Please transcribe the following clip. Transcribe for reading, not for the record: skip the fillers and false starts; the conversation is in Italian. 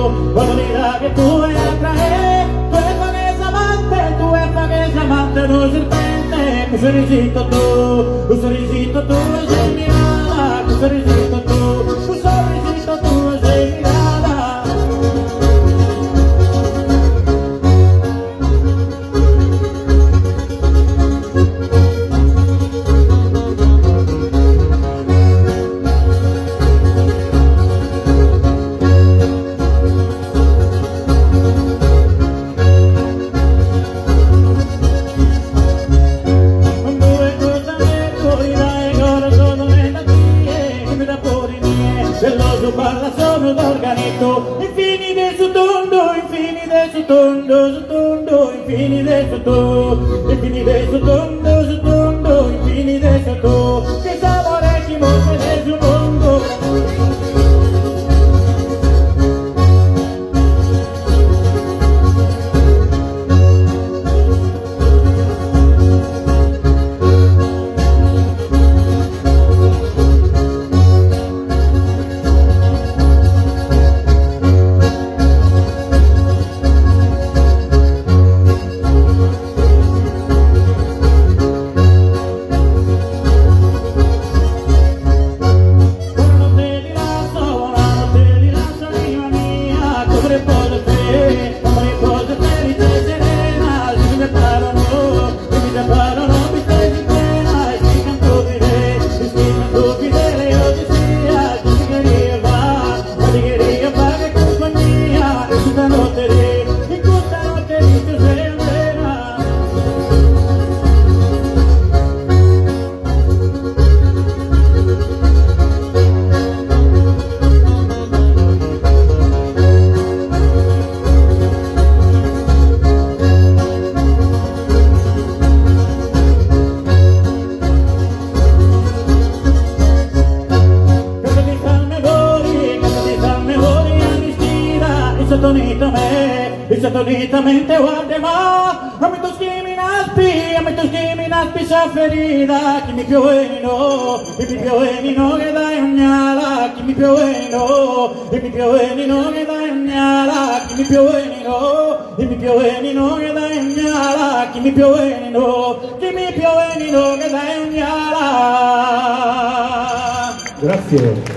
Valorita che tu hai attrae, tu è faghesamante, tu serpente, un sorrisito tu, sei mirata, un sorrisito tu sei mirata. Parla solo d'organetto, infini del suo tondo, infini del suo tondo, su tondo, infini del suo tondo, infini del suo tondo, su tondo, infini del suo tondo, che sapore chi mostra del suo mondo. Esatonitamente guardema, a me tus criminaspi sa ferida, che mi piovenino, e mi piovenino che dai ognala, che mi piovenino, e mi piovenino che dai ognala, che mi piovenino, e mi piovenino che dai ognala, che mi piovenino, che dai ognala. Grazie.